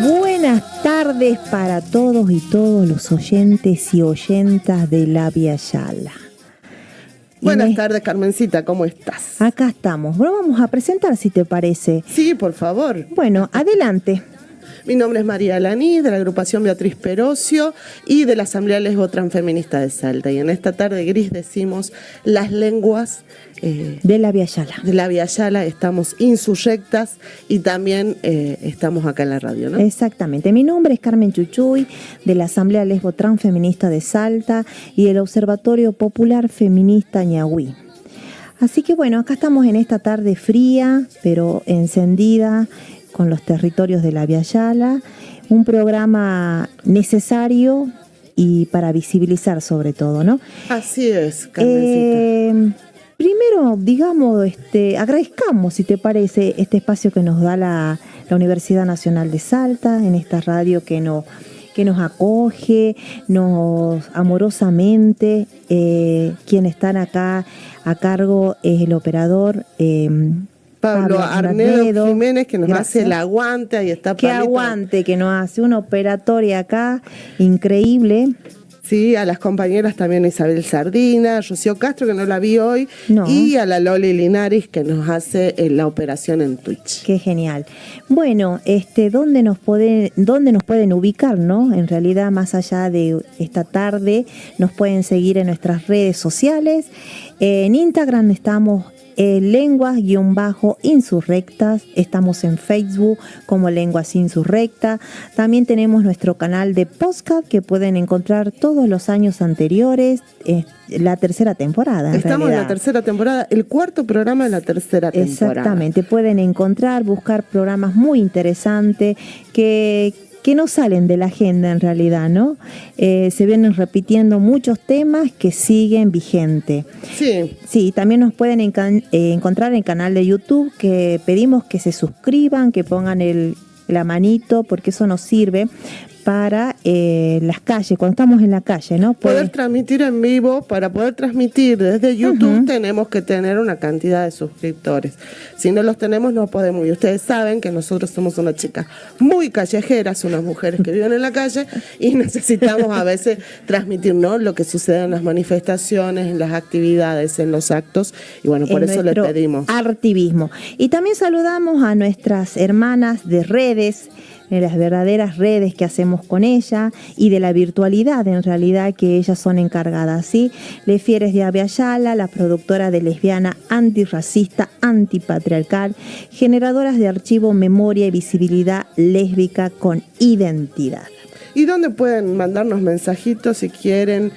Buenas tardes para todos y todos los oyentes y oyentas de La Via Yala. Buenas tardes, Carmencita, ¿cómo estás? Acá estamos. Bueno, vamos a presentar, si te parece. Sí, por favor. Bueno, adelante. Mi nombre es María Alaní, de la agrupación Beatriz Perocio y de la Asamblea Lesbo-Transfeminista de Salta. Y en esta tarde gris decimos las lenguas de La Via Yala. De La Via Yala, estamos insurrectas y también estamos acá en la radio, ¿no? Exactamente. Mi nombre es Carmen Chuchuy, de la Asamblea Lesbo-Transfeminista de Salta y del Observatorio Popular Feminista Ñahui. Así que bueno, acá estamos en esta tarde fría, pero encendida, con los territorios de La Via Yala, un programa necesario y para visibilizar sobre todo, ¿no? Así es, Carmencita. Primero, digamos, agradezcamos, si te parece, este espacio que nos da la Universidad Nacional de Salta, en esta radio que nos acoge, nos amorosamente, quienes están acá a cargo es el operador Pablo Arnedo Jiménez, que nos hace el aguante, ahí está. Qué aguante que nos hace, una operatoria acá increíble. Sí, a las compañeras también Isabel Sardina, Rocío Castro, que no la vi hoy, y a la Loli Linares, que nos hace la operación en Twitch. Qué genial. Bueno, ¿dónde nos pueden ubicar, no? En realidad, más allá de esta tarde, nos pueden seguir en nuestras redes sociales. En Instagram estamos lenguas-insurrectas, estamos en Facebook como Lenguas Insurrectas. También tenemos nuestro canal de podcast que pueden encontrar todos los años anteriores, la tercera temporada. Estamos en la tercera temporada, el cuarto programa de la tercera temporada. Exactamente, pueden buscar programas muy interesantes que no salen de la agenda en realidad, ¿no? Se vienen repitiendo muchos temas que siguen vigentes. Sí. Sí, también nos pueden encontrar en el canal de YouTube, que pedimos que se suscriban, que pongan la manito, porque eso nos sirve para las calles, cuando estamos en la calle, ¿no? Poder transmitir en vivo. Para poder transmitir desde YouTube tenemos que tener una cantidad de suscriptores. Si no los tenemos, no podemos. Y ustedes saben que nosotros somos unas chicas muy callejeras, unas mujeres que viven en la calle y necesitamos a veces transmitir, ¿no?, lo que sucede en las manifestaciones, en las actividades, en los actos. Y bueno, por eso les pedimos. Activismo. Y también saludamos a nuestras hermanas de redes, de las verdaderas redes que hacemos con ella y de la virtualidad en realidad que ellas son encargadas, ¿sí? Les Fieres de La Via Yala, la productora de lesbiana antirracista, antipatriarcal, generadoras de archivo, memoria y visibilidad lésbica con identidad. ¿Y dónde pueden mandarnos mensajitos si quieren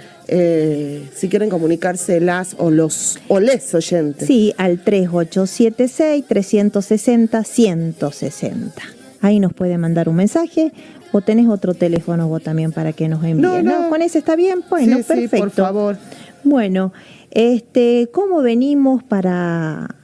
comunicarse les oyentes? Sí, al 3876-360-160. Ahí nos puede mandar un mensaje, o tenés otro teléfono vos también para que nos envíen. No, con ese está bien, bueno, sí, perfecto. Sí, por favor. Bueno, ¿cómo venimos para...?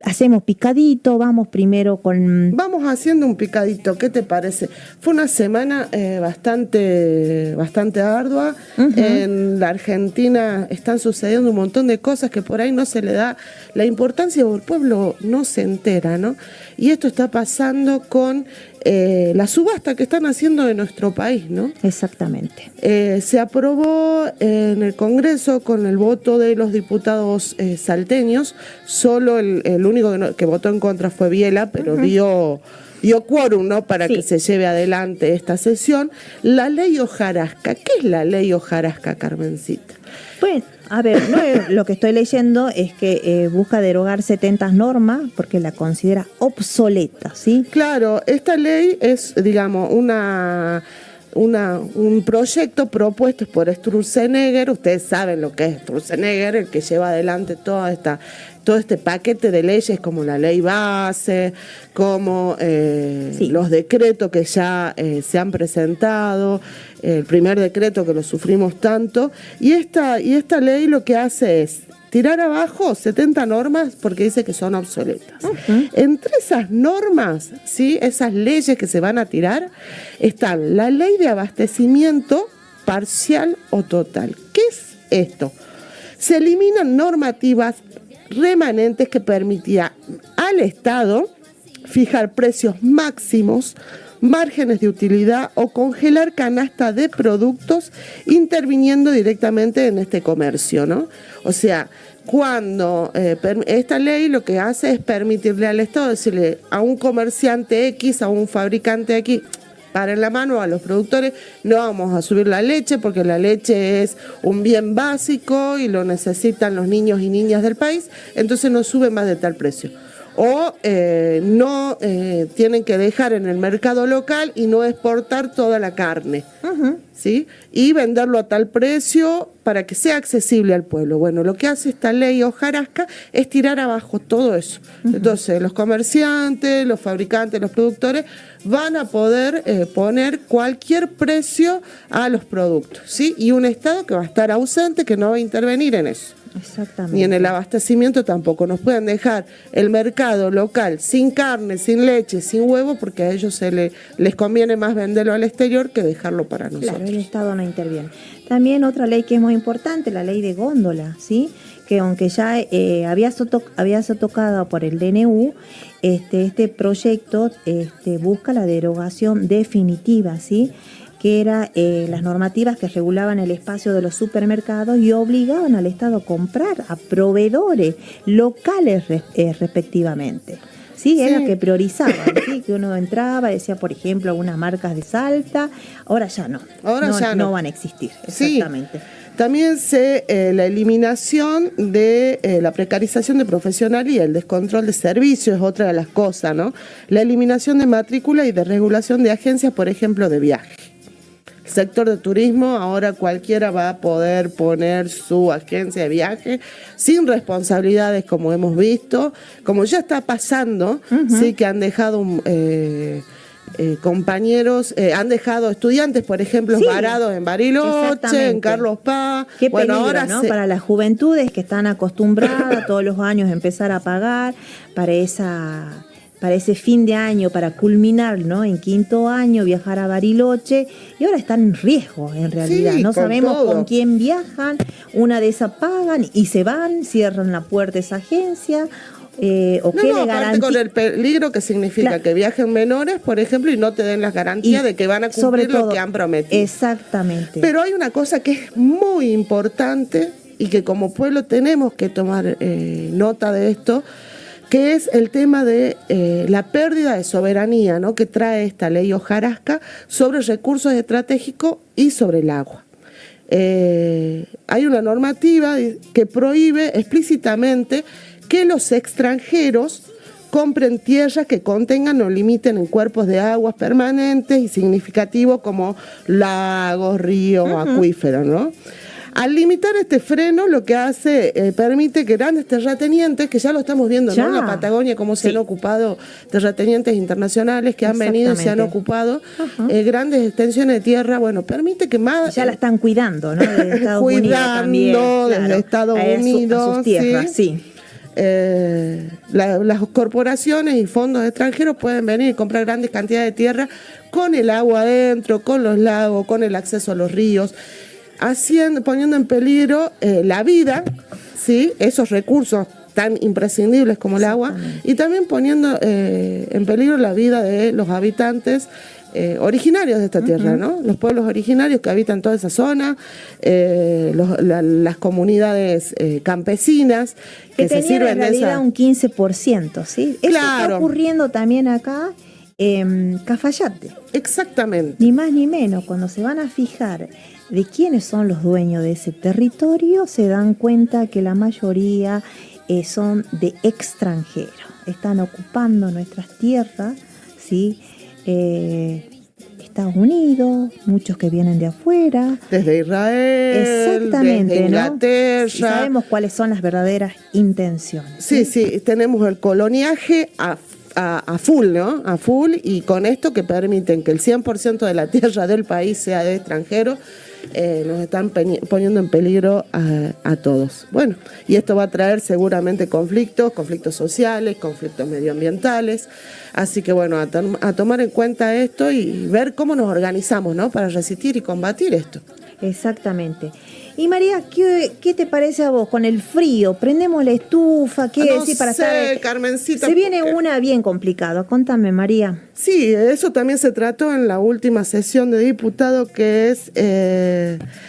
Hacemos picadito, vamos primero con... Vamos haciendo un picadito, ¿qué te parece? Fue una semana bastante ardua. En la Argentina están sucediendo un montón de cosas que por ahí no se le da la importancia, o el pueblo no se entera, ¿no? Y esto está pasando con la subasta que están haciendo de nuestro país, ¿no? Exactamente. Se aprobó en el Congreso con el voto de los diputados salteños. Solo el único que votó en contra fue Biela, pero dio quórum, ¿no?, para que se lleve adelante esta sesión. La ley hojarasca. ¿Qué es la ley hojarasca, Carmencita? Bueno, a ver, lo que estoy leyendo es que busca derogar 70 normas porque la considera obsoleta, ¿sí? Claro, esta ley es, digamos, un proyecto propuesto por Sturzenegger. Ustedes saben lo que es Sturzenegger, el que lleva adelante todo este paquete de leyes, como la ley base, como los decretos que ya se han presentado, el primer decreto que lo sufrimos tanto, y esta ley lo que hace es tirar abajo 70 normas porque dice que son obsoletas. Entre esas normas, ¿sí?, esas leyes que se van a tirar, están la ley de abastecimiento parcial o total. ¿Qué es esto? Se eliminan normativas remanentes que permitían al Estado fijar precios máximos márgenes de utilidad o congelar canasta de productos interviniendo directamente en este comercio, ¿no? O sea, cuando esta ley lo que hace es permitirle al Estado decirle a un comerciante X, a un fabricante X, paren la mano a los productores, no vamos a subir la leche porque la leche es un bien básico y lo necesitan los niños y niñas del país, entonces no sube más de tal precio. O no tienen que dejar en el mercado local y no exportar toda la carne, ¿sí? Y venderlo a tal precio para que sea accesible al pueblo. Bueno, lo que hace esta ley hojarasca es tirar abajo todo eso. Entonces, los comerciantes, los fabricantes, los productores van a poder poner cualquier precio a los productos, ¿sí? Y un Estado que va a estar ausente, que no va a intervenir en eso. Exactamente. Ni en el abastecimiento tampoco. Nos pueden dejar el mercado local sin carne, sin leche, sin huevo, porque a ellos les conviene más venderlo al exterior que dejarlo para nosotros. Claro, el Estado no interviene. También otra ley que es muy importante, la ley de góndola, ¿sí? Que aunque ya había sido tocada por el DNU, este proyecto busca la derogación definitiva, ¿sí? Que eran las normativas que regulaban el espacio de los supermercados y obligaban al Estado a comprar a proveedores locales respectivamente. Sí, era que priorizaban, ¿sí? Que uno entraba, decía, por ejemplo, algunas marcas de Salta, ahora ya no. No van a existir, exactamente. Sí. También la eliminación de la precarización de profesional y el descontrol de servicios es otra de las cosas, ¿no? La eliminación de matrícula y de regulación de agencias, por ejemplo, de viaje. Sector de turismo, ahora cualquiera va a poder poner su agencia de viaje sin responsabilidades, como hemos visto, como ya está pasando, sí, que han dejado compañeros, han dejado estudiantes, por ejemplo, varados en Bariloche, en Carlos Paz. Qué peligro, ahora, ¿no? Para las juventudes que están acostumbradas todos los años a empezar a pagar para ese fin de año, para culminar, ¿no? En quinto año, viajar a Bariloche, y ahora están en riesgo, en realidad. Sí, no sabemos todo. Con quién viajan, una de esas pagan y se van, cierran la puerta de esa agencia. ¿O qué le aparte con el peligro que significa que viajen menores, por ejemplo, y no te den las garantías de que van a cumplir lo que han prometido. Exactamente. Pero hay una cosa que es muy importante y que como pueblo tenemos que tomar nota de esto, que es el tema de la pérdida de soberanía, ¿no? Que trae esta ley hojarasca sobre recursos estratégicos y sobre el agua. Hay una normativa que prohíbe explícitamente que los extranjeros compren tierras que contengan o limiten en cuerpos de aguas permanentes y significativos como lagos, ríos, acuíferos, ¿no? Al limitar este freno, lo que hace, permite que grandes terratenientes, que ya lo estamos viendo, ¿no? En la Patagonia, cómo se han ocupado terratenientes internacionales que han venido y se han ocupado grandes extensiones de tierra, bueno, permite que más... Ya la están cuidando, ¿no? Desde Estados Unidos también, desde Estados Unidos, a sus tierras, sí. Las corporaciones y fondos extranjeros pueden venir y comprar grandes cantidades de tierra con el agua adentro, con los lagos, con el acceso a los ríos, poniendo en peligro la vida, ¿sí? Esos recursos tan imprescindibles como el agua, y también poniendo en peligro la vida de los habitantes originarios de esta tierra, ¿no? Los pueblos originarios que habitan toda esa zona, las comunidades campesinas que se sirven en realidad un 15%, ¿sí? Eso está ocurriendo también acá en Cafayate. Exactamente. Ni más ni menos, cuando se van a fijar de quiénes son los dueños de ese territorio, se dan cuenta que la mayoría son de extranjeros. Están ocupando nuestras tierras, ¿sí? Estados Unidos, muchos que vienen de afuera. Desde Israel, exactamente, desde Inglaterra. ¿no? Y sabemos cuáles son las verdaderas intenciones. Sí, tenemos el coloniaje a full, ¿no? A full, y con esto que permiten que el 100% de la tierra del país sea de extranjeros, nos están poniendo en peligro a todos. Bueno, y esto va a traer seguramente conflictos sociales, conflictos medioambientales, así que bueno, a tomar en cuenta esto y ver cómo nos organizamos, ¿no? Para resistir y combatir esto. Exactamente. Y María, ¿qué te parece a vos con el frío? ¿Prendemos la estufa? ¿Qué decir para estar? Carmencita, se viene una bien complicada. Contame, María. Sí, eso también se trató en la última sesión de diputados, que es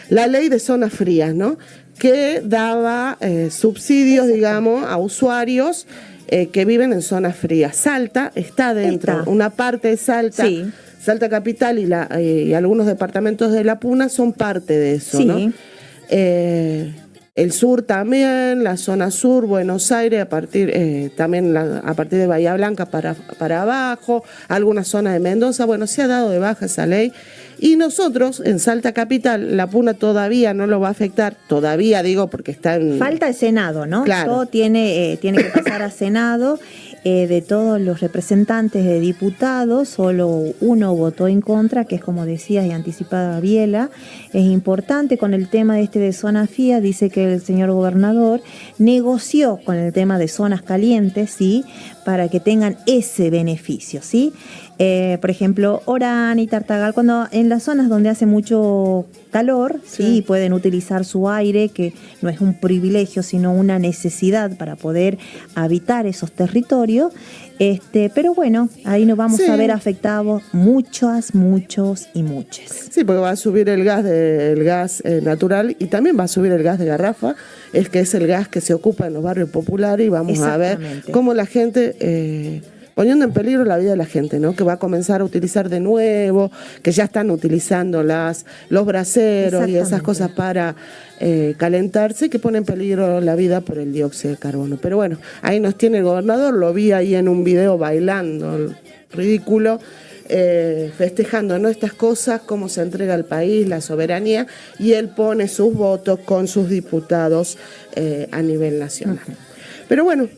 la ley de zonas frías, ¿no? Que daba subsidios, digamos, a usuarios que viven en zonas frías. Salta está dentro, una parte de Salta. Sí. Salta Capital y algunos departamentos de La Puna son parte de eso, sí, ¿no? El sur también, la zona sur, Buenos Aires, también a partir de Bahía Blanca para abajo, alguna zona de Mendoza, bueno, se ha dado de baja esa ley. Y nosotros, en Salta Capital, La Puna todavía no lo va a afectar, todavía digo porque está en... Falta el Senado, ¿no? Claro. Todo tiene que pasar a Senado. De todos los representantes de diputados, solo uno votó en contra, que es como decías y anticipaba Biela. Es importante con el tema de zona fría, dice que el señor gobernador negoció con el tema de zonas calientes, ¿sí? Para que tengan ese beneficio, ¿sí? Por ejemplo, Orán y Tartagal, cuando en las zonas donde hace mucho calor, sí, pueden utilizar su aire, que no es un privilegio, sino una necesidad para poder habitar esos territorios. Pero bueno, ahí nos vamos a ver afectados muchos y muchas. Sí, porque va a subir el gas natural y también va a subir el gas de garrafa, que es el gas que se ocupa en los barrios populares, y vamos a ver cómo la gente... poniendo en peligro la vida de la gente, ¿no? Que va a comenzar a utilizar de nuevo, que ya están utilizando los braseros y esas cosas para calentarse, que pone en peligro la vida por el dióxido de carbono. Pero bueno, ahí nos tiene el gobernador, lo vi ahí en un video bailando, ridículo, festejando, ¿no? Estas cosas, cómo se entrega al país, la soberanía, y él pone sus votos con sus diputados a nivel nacional. Pero bueno,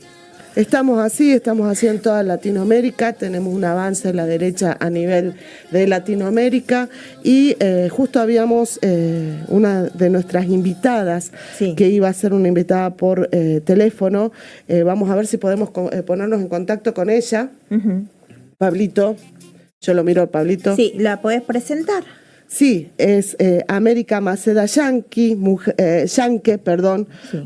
estamos así en toda Latinoamérica, tenemos un avance en la derecha a nivel de Latinoamérica, y justo habíamos una de nuestras invitadas, que iba a ser una invitada por teléfono. Vamos a ver si podemos ponernos en contacto con ella. Pablito, yo lo miro a Pablito. Sí, ¿la podés presentar? Sí, es América Maceda Yanque,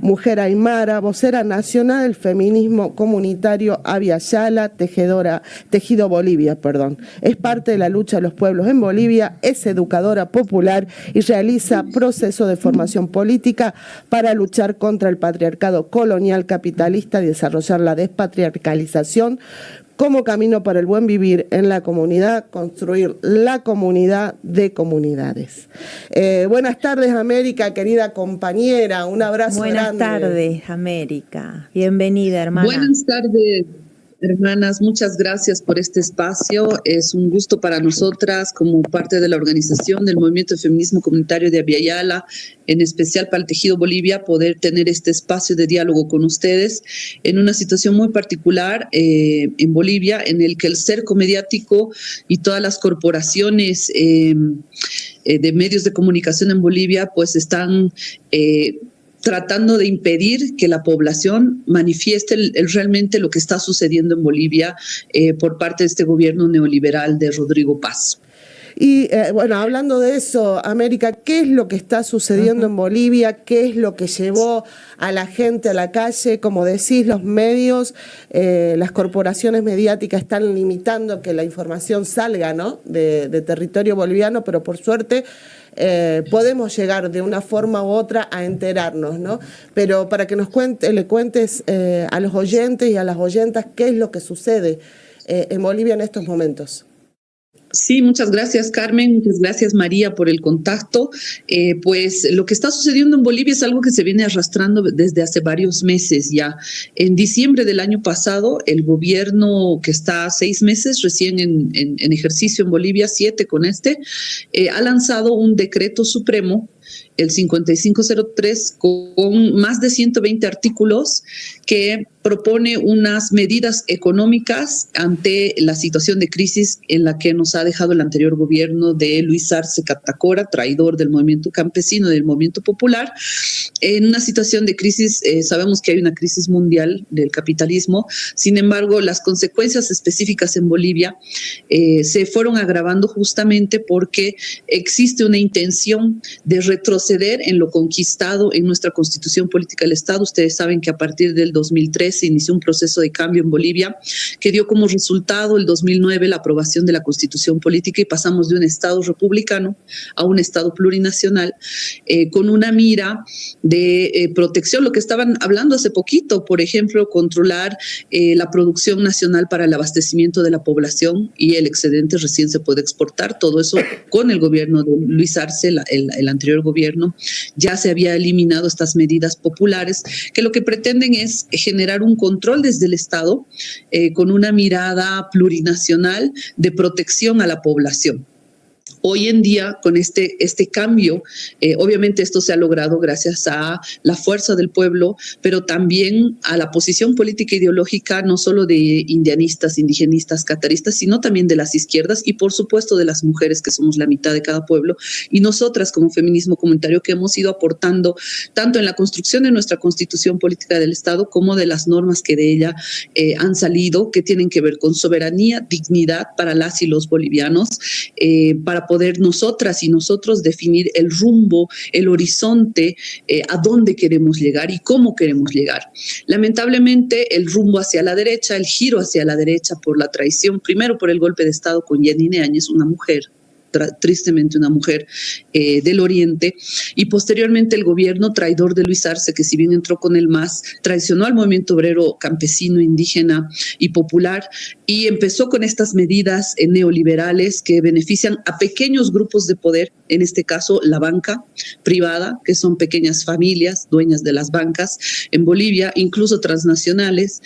mujer aymara, vocera nacional del feminismo comunitario Abya Yala, Tejido Bolivia. Es parte de la lucha de los pueblos en Bolivia, es educadora popular y realiza proceso de formación política para luchar contra el patriarcado colonial capitalista y desarrollar la despatriarcalización como camino para el buen vivir en la comunidad, construir la comunidad de comunidades. Buenas tardes, América, querida compañera, un abrazo grande. Buenas tardes, América, bienvenida, hermana. Buenas tardes, hermanas, muchas gracias por este espacio. Es un gusto para nosotras, como parte de la organización del Movimiento de Feminismo Comunitario de Abya Yala, en especial para el Tejido Bolivia, poder tener este espacio de diálogo con ustedes en una situación muy particular en Bolivia, en el que el cerco mediático y todas las corporaciones de medios de comunicación en Bolivia pues están tratando de impedir que la población manifieste realmente lo que está sucediendo en Bolivia por parte de este gobierno neoliberal de Rodrigo Paz. Y bueno, hablando de eso, América, ¿qué es lo que está sucediendo en Bolivia? ¿Qué es lo que llevó a la gente a la calle? Como decís, los medios, las corporaciones mediáticas están limitando que la información salga, ¿no? de territorio boliviano, pero por suerte podemos llegar de una forma u otra a enterarnos, ¿no? Pero para que le cuentes a los oyentes y a las oyentas qué es lo que sucede en Bolivia en estos momentos. Sí, muchas gracias, Carmen, muchas gracias, María, por el contacto. Pues lo que está sucediendo en Bolivia es algo que se viene arrastrando desde hace varios meses ya. En diciembre del año pasado, el gobierno que está 6 meses recién en ejercicio en Bolivia, 7 con ha lanzado un decreto supremo, el 5503, con más de 120 artículos que propone unas medidas económicas ante la situación de crisis en la que nos ha dejado el anterior gobierno de Luis Arce Catacora, traidor del movimiento campesino y del movimiento popular. En una situación de crisis, sabemos que hay una crisis mundial del capitalismo, sin embargo, las consecuencias específicas en Bolivia se fueron agravando justamente porque existe una intención de retroceder en lo conquistado en nuestra Constitución Política del Estado. Ustedes saben que a partir del 2003 se inició un proceso de cambio en Bolivia que dio como resultado el 2009 la aprobación de la Constitución Política y pasamos de un Estado republicano a un Estado plurinacional con una mira de protección, lo que estaban hablando hace poquito, por ejemplo, controlar la producción nacional para el abastecimiento de la población y el excedente recién se puede exportar. Todo eso con el gobierno de Luis Arce, el anterior gobierno, ya se había eliminado estas medidas populares que lo que pretenden es generar un control desde el Estado con una mirada plurinacional de protección a la población. Hoy en día, con este cambio, obviamente esto se ha logrado gracias a la fuerza del pueblo, pero también a la posición política e ideológica, no solo de indianistas, indigenistas, cataristas, sino también de las izquierdas y, por supuesto, de las mujeres, que somos la mitad de cada pueblo, y nosotras como feminismo comunitario que hemos ido aportando tanto en la construcción de nuestra Constitución Política del Estado como de las normas que de ella han salido, que tienen que ver con soberanía, dignidad para las y los bolivianos, para poder nosotras y nosotros definir el rumbo, el horizonte, a dónde queremos llegar y cómo queremos llegar. Lamentablemente, el rumbo hacia la derecha, el giro hacia la derecha por la traición, primero por el golpe de Estado con Yanine Áñez, una mujer, tristemente una mujer del Oriente, y posteriormente el gobierno traidor de Luis Arce, que si bien entró con el MAS, traicionó al movimiento obrero campesino, indígena y popular, y empezó con estas medidas neoliberales que benefician a pequeños grupos de poder, en este caso la banca privada, que son pequeñas familias dueñas de las bancas en Bolivia, incluso transnacionales,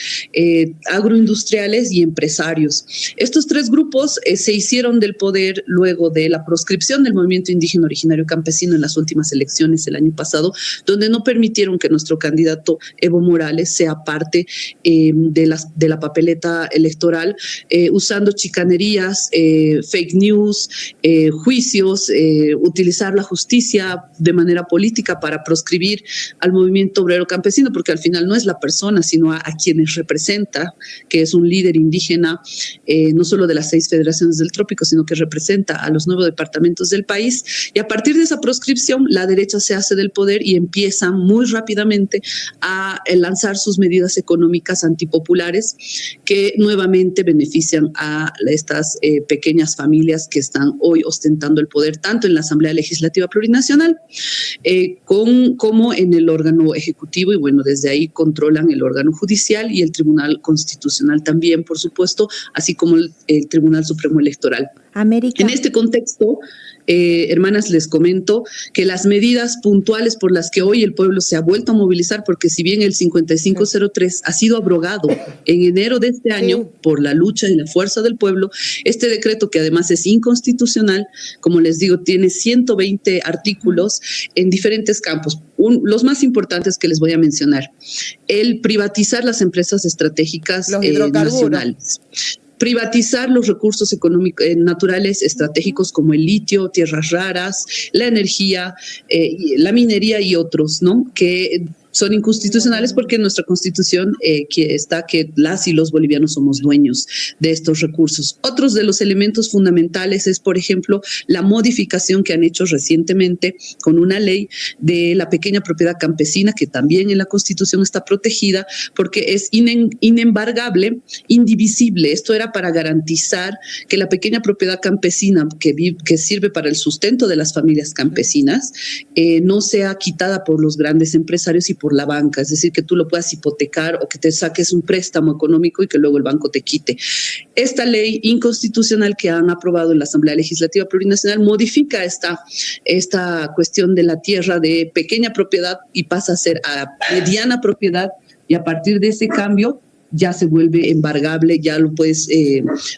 agroindustriales y empresarios. Estos tres grupos se hicieron del poder luego de la proscripción del movimiento indígena originario campesino en las últimas elecciones el año pasado, donde no permitieron que nuestro candidato Evo Morales sea parte de la papeleta electoral, usando chicanerías, fake news, juicios, utilizar la justicia de manera política para proscribir al movimiento obrero campesino, porque al final no es la persona, sino a quienes representa, que es un líder indígena, no solo de las 6 federaciones del trópico, sino que representa a los 9 departamentos del país, y a partir de esa proscripción la derecha se hace del poder y empieza muy rápidamente a lanzar sus medidas económicas antipopulares que nuevamente benefician a estas pequeñas familias que están hoy ostentando el poder tanto en la Asamblea Legislativa Plurinacional como en el órgano ejecutivo, y bueno, desde ahí controlan el órgano judicial y el Tribunal Constitucional también, por supuesto, así como el Tribunal Supremo Electoral. En este contexto, hermanas, les comento que las medidas puntuales por las que hoy el pueblo se ha vuelto a movilizar, porque si bien el 5503 ha sido abrogado en enero de este año por la lucha y la fuerza del pueblo, este decreto, que además es inconstitucional, como les digo, tiene 120 artículos en diferentes campos. Los más importantes que les voy a mencionar: el privatizar las empresas estratégicas nacionales, privatizar los recursos económicos naturales estratégicos como el litio, tierras raras, la energía, la minería y otros, ¿no? Que son inconstitucionales porque en nuestra Constitución está que las y los bolivianos somos dueños de estos recursos. Otros de los elementos fundamentales es, por ejemplo, la modificación que han hecho recientemente con una ley de la pequeña propiedad campesina, que también en la Constitución está protegida porque es inembargable, indivisible. Esto era para garantizar que la pequeña propiedad campesina que sirve para el sustento de las familias campesinas no sea quitada por los grandes empresarios y por la banca, es decir, que tú lo puedas hipotecar o que te saques un préstamo económico y que luego el banco te quite. Esta ley inconstitucional que han aprobado en la Asamblea Legislativa Plurinacional modifica esta cuestión de la tierra de pequeña propiedad y pasa a ser a mediana propiedad, y a partir de ese cambio ya se vuelve embargable, ya lo puedes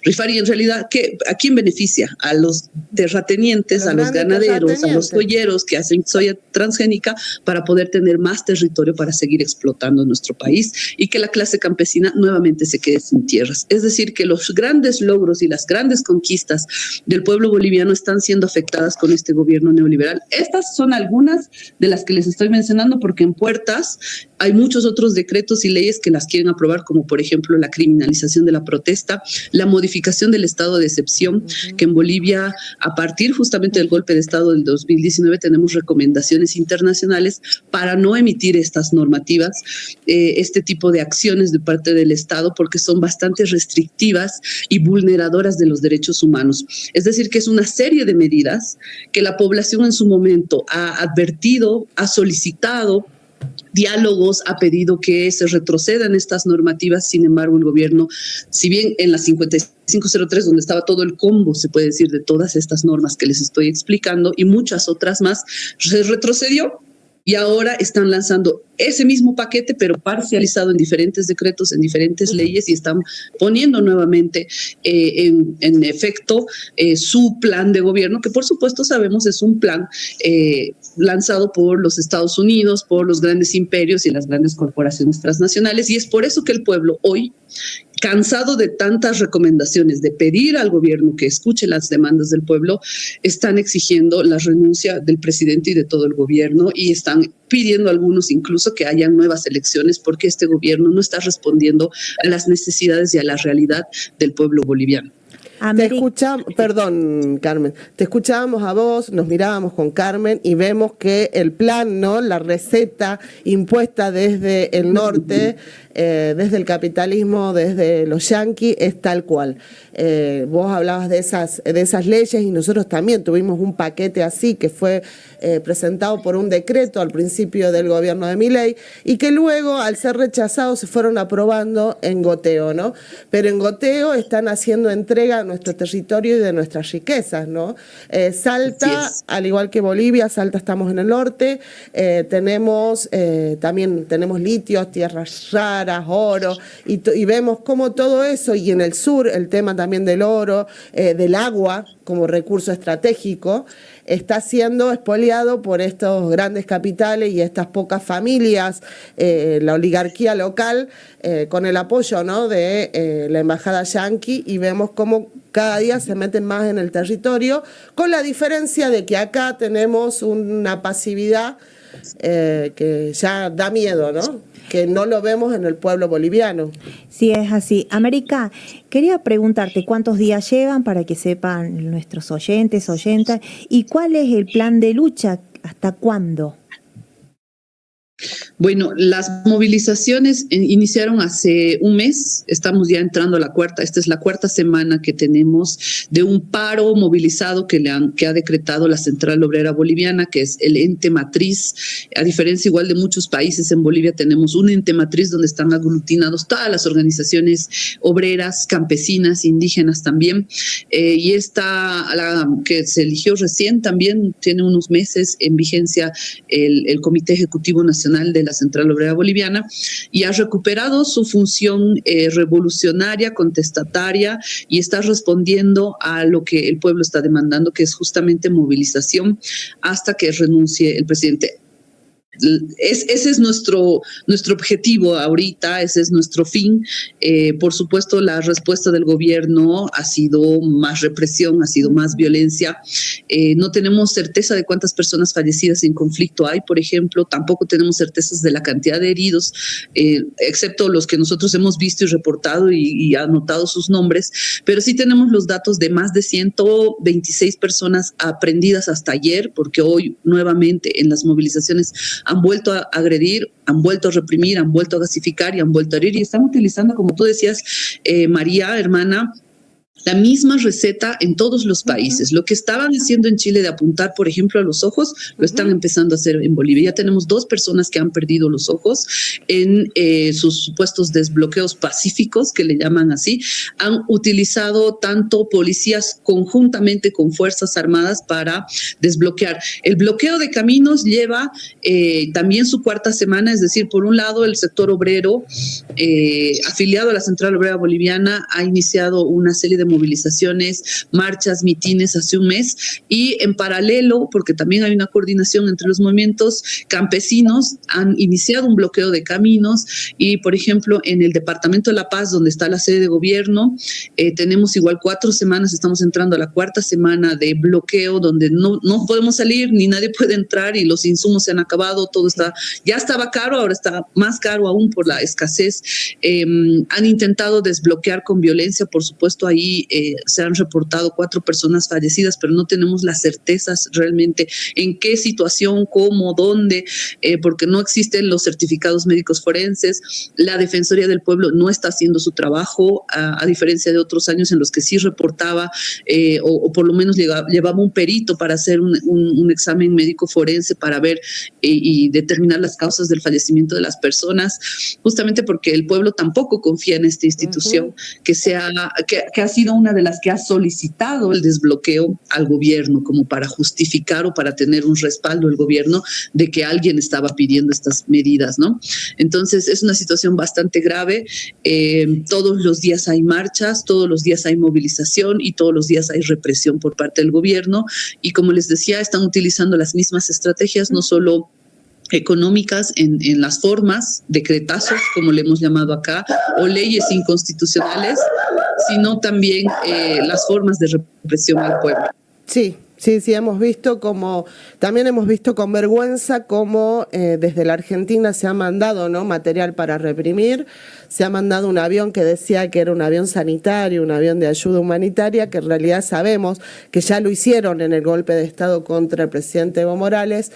rifar. Y en realidad, ¿a quién beneficia? A los terratenientes, a los ganaderos, a los soyeros que hacen soya transgénica para poder tener más territorio para seguir explotando nuestro país y que la clase campesina nuevamente se quede sin tierras. Es decir, que los grandes logros y las grandes conquistas del pueblo boliviano están siendo afectadas con este gobierno neoliberal. Estas son algunas de las que les estoy mencionando porque en puertas hay muchos otros decretos y leyes que las quieren aprobar, como por ejemplo la criminalización de la protesta, la modificación del estado de excepción, que en Bolivia, a partir justamente del golpe de estado del 2019, tenemos recomendaciones internacionales para no emitir estas normativas, este tipo de acciones de parte del Estado, porque son bastante restrictivas y vulneradoras de los derechos humanos. Es decir, que es una serie de medidas que la población en su momento ha advertido, ha solicitado diálogos, ha pedido que se retrocedan estas normativas. Sin embargo, el gobierno, si bien en la 5503, donde estaba todo el combo, se puede decir, de todas estas normas que les estoy explicando y muchas otras más, se retrocedió. Y ahora están lanzando ese mismo paquete, pero parcializado en diferentes decretos, en diferentes leyes, y están poniendo nuevamente en efecto su plan de gobierno, que por supuesto sabemos es un plan lanzado por los Estados Unidos, por los grandes imperios y las grandes corporaciones transnacionales. Y es por eso que el pueblo hoy, cansado de tantas recomendaciones, de pedir al gobierno que escuche las demandas del pueblo, están exigiendo la renuncia del presidente y de todo el gobierno, y están pidiendo a algunos incluso que hayan nuevas elecciones, porque este gobierno no está respondiendo a las necesidades y a la realidad del pueblo boliviano. Perdón, Carmen, te escuchábamos a vos, nos mirábamos con Carmen y vemos que el plan, ¿no?, la receta impuesta desde el norte, desde el capitalismo, desde los yanquis, es tal cual. Vos hablabas de esas leyes, y nosotros también tuvimos un paquete así que fue presentado por un decreto al principio del gobierno de Milei, y que luego, al ser rechazados, se fueron aprobando en goteo, ¿no? Pero en goteo están haciendo entrega a nuestro territorio y de nuestras riquezas, ¿no? Salta, al igual que Bolivia, Salta, estamos en el norte, también tenemos litios, tierras raras, oro, y vemos cómo todo eso, y en el sur el tema también del oro, del agua como recurso estratégico, está siendo expoliado por estos grandes capitales y estas pocas familias, la oligarquía local, con el apoyo, ¿no?, de la embajada yanqui, y vemos cómo cada día se meten más en el territorio, con la diferencia de que acá tenemos una pasividad que ya da miedo, ¿no?, que no lo vemos en el pueblo boliviano. Sí, es así. América, quería preguntarte cuántos días llevan, para que sepan nuestros oyentes, oyentas, y cuál es el plan de lucha, hasta cuándo. Bueno, las movilizaciones iniciaron hace un mes, estamos ya entrando a la cuarta, esta es la cuarta semana que tenemos de un paro movilizado que ha decretado la Central Obrera Boliviana, que es el ente matriz. A diferencia igual de muchos países, en Bolivia tenemos un ente matriz donde están aglutinados todas las organizaciones obreras, campesinas, indígenas también, y esta, la que se eligió recién, también tiene unos meses en vigencia el Comité Ejecutivo Nacional de la Central Obrera Boliviana, y ha recuperado su función revolucionaria, contestataria, y está respondiendo a lo que el pueblo está demandando, que es justamente movilización hasta que renuncie el presidente. Ese es nuestro objetivo ahorita, ese es nuestro fin. Por supuesto, la respuesta del gobierno ha sido más represión, ha sido más violencia. No tenemos certeza de cuántas personas fallecidas en conflicto hay, por ejemplo. Tampoco tenemos certezas de la cantidad de heridos, excepto los que nosotros hemos visto y reportado y anotado sus nombres. Pero sí tenemos los datos de más de 126 personas aprehendidas hasta ayer, porque hoy nuevamente en las movilizaciones han vuelto a agredir, han vuelto a reprimir, han vuelto a gasificar y han vuelto a herir, y están utilizando, como tú decías, María, hermana, la misma receta en todos los países. Lo que estaban haciendo en Chile de apuntar, por ejemplo, a los ojos, lo están empezando a hacer en Bolivia. Ya tenemos 2 personas que han perdido los ojos en sus supuestos desbloqueos pacíficos, que le llaman así. Han utilizado tanto policías conjuntamente con Fuerzas Armadas para desbloquear. El bloqueo de caminos lleva también su cuarta semana, es decir, por un lado, el sector obrero afiliado a la Central Obrera Boliviana ha iniciado una serie de de movilizaciones, marchas, mitines hace un mes, y en paralelo, porque también hay una coordinación entre los movimientos campesinos, han iniciado un bloqueo de caminos y, por ejemplo, en el departamento de La Paz, donde está la sede de gobierno, tenemos igual 4 semanas, estamos entrando a la 4ª semana de bloqueo, donde no podemos salir, ni nadie puede entrar y los insumos se han acabado, todo ya estaba caro, ahora está más caro aún por la escasez. Han intentado desbloquear con violencia, por supuesto, ahí se han reportado 4 personas fallecidas, pero no tenemos las certezas realmente en qué situación, cómo, dónde, porque no existen los certificados médicos forenses. La Defensoría del Pueblo no está haciendo su trabajo, a diferencia de otros años en los que sí reportaba o por lo menos llevaba un perito para hacer un examen médico forense para ver y determinar las causas del fallecimiento de las personas, justamente porque el pueblo tampoco confía en esta institución que ha sido una de las que ha solicitado el desbloqueo al gobierno como para justificar o para tener un respaldo del gobierno de que alguien estaba pidiendo estas medidas, ¿no? Entonces es una situación bastante grave. Todos los días hay marchas, todos los días hay movilización y todos los días hay represión por parte del gobierno, y como les decía, están utilizando las mismas estrategias, no solo económicas en las formas, decretazos, como le hemos llamado acá, o leyes inconstitucionales, sino también las formas de represión al pueblo. Sí, también hemos visto con vergüenza cómo desde la Argentina se ha mandado, ¿no?, material para reprimir. Se ha mandado un avión que decía que era un avión sanitario, un avión de ayuda humanitaria, que en realidad sabemos que ya lo hicieron en el golpe de Estado contra el presidente Evo Morales,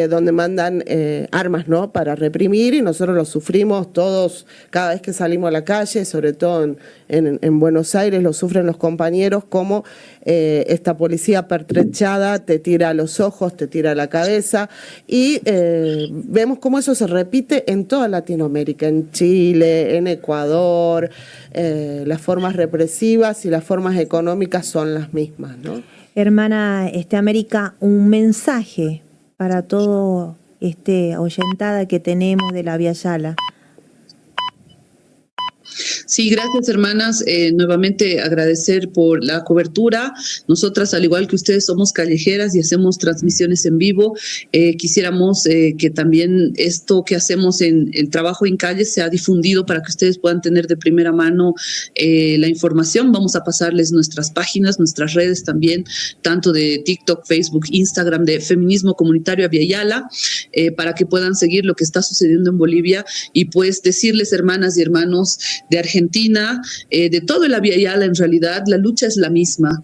donde mandan armas, ¿no?, para reprimir, y nosotros lo sufrimos todos cada vez que salimos a la calle, sobre todo en Buenos Aires, lo sufren los compañeros, como esta policía pertrechada te tira a los ojos, te tira a la cabeza, y vemos cómo eso se repite en toda Latinoamérica, en Chile, en Ecuador. Las formas represivas y las formas económicas son las mismas, ¿no? Hermana América, un mensaje para todo oyentada que tenemos de la Vía Yala. Sí, gracias, hermanas. Nuevamente agradecer por la cobertura. Nosotras, al igual que ustedes, somos callejeras y hacemos transmisiones en vivo. Quisiéramos que también esto que hacemos en el trabajo en calle sea difundido para que ustedes puedan tener de primera mano la información. Vamos a pasarles nuestras páginas, nuestras redes también, tanto de TikTok, Facebook, Instagram, de Feminismo Comunitario Vía Yala, para que puedan seguir lo que está sucediendo en Bolivia y pues decirles, hermanas y hermanos de Argentina, de toda la Vía Yala, en realidad la lucha es la misma.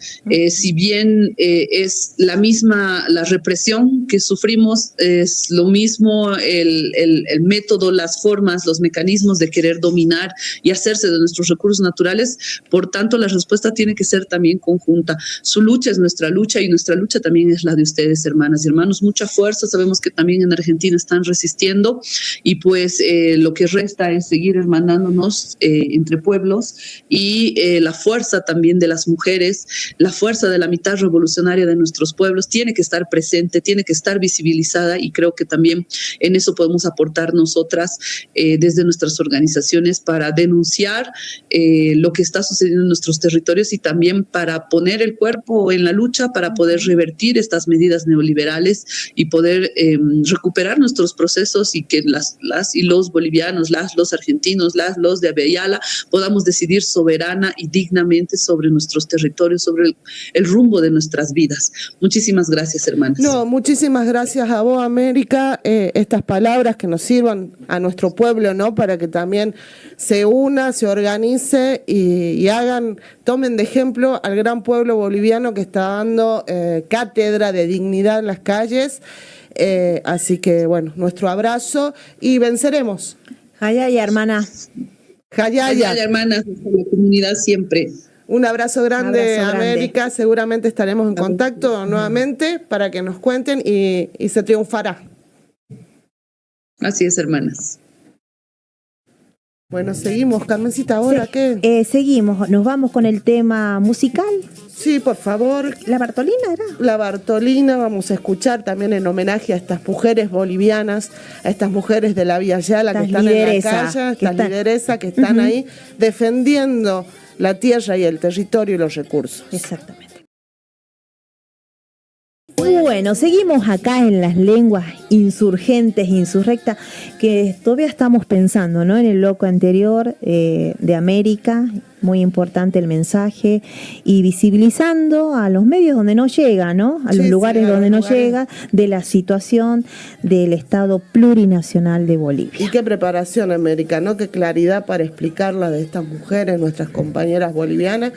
Si bien es la misma la represión que sufrimos, es lo mismo el método, las formas, los mecanismos de querer dominar y hacerse de nuestros recursos naturales. Por tanto, la respuesta tiene que ser también conjunta. Su lucha es nuestra lucha y nuestra lucha también es la de ustedes, hermanas y hermanos. Mucha fuerza. Sabemos que también en Argentina están resistiendo y pues lo que resta es seguir hermanándonos entre pueblos y la fuerza también de las mujeres, la fuerza de la mitad revolucionaria de nuestros pueblos tiene que estar presente, tiene que estar visibilizada, y creo que también en eso podemos aportar nosotras desde nuestras organizaciones para denunciar lo que está sucediendo en nuestros territorios y también para poner el cuerpo en la lucha para poder revertir estas medidas neoliberales y poder recuperar nuestros procesos y que las y los bolivianos, los argentinos, los de Vía Yala podamos decidir soberana y dignamente sobre nuestros territorios, sobre el rumbo de nuestras vidas. Muchísimas gracias, hermanas. No, muchísimas gracias a vos, América. Estas palabras que nos sirvan a nuestro pueblo, ¿no?, para que también se una, se organice y tomen de ejemplo al gran pueblo boliviano que está dando cátedra de dignidad en las calles. Así que, bueno, nuestro abrazo y venceremos. Jayaya, hermana. Jayaya, hermanas, la comunidad siempre. Un abrazo grande, América. Seguramente estaremos en contacto nuevamente para que nos cuenten y se triunfará. Así es, hermanas. Bueno, seguimos, Carmencita, ¿ahora qué? Seguimos, nos vamos con el tema musical. Sí, por favor. ¿La Bartolina era? La Bartolina, vamos a escuchar también en homenaje a estas mujeres bolivianas, a estas mujeres de la Vía Yala que están en la calle, estas lideresas que están ahí defendiendo la tierra y el territorio y los recursos. Exactamente. Bueno, seguimos acá en las lenguas insurgentes, insurrectas, que todavía estamos pensando, ¿no? En el bloque anterior de América, muy importante el mensaje, y visibilizando a los medios donde no llega, ¿no? A los lugares donde no llega, de la situación del Estado plurinacional de Bolivia. Y qué preparación, América, ¿no? Qué claridad para explicarla de estas mujeres, nuestras compañeras bolivianas,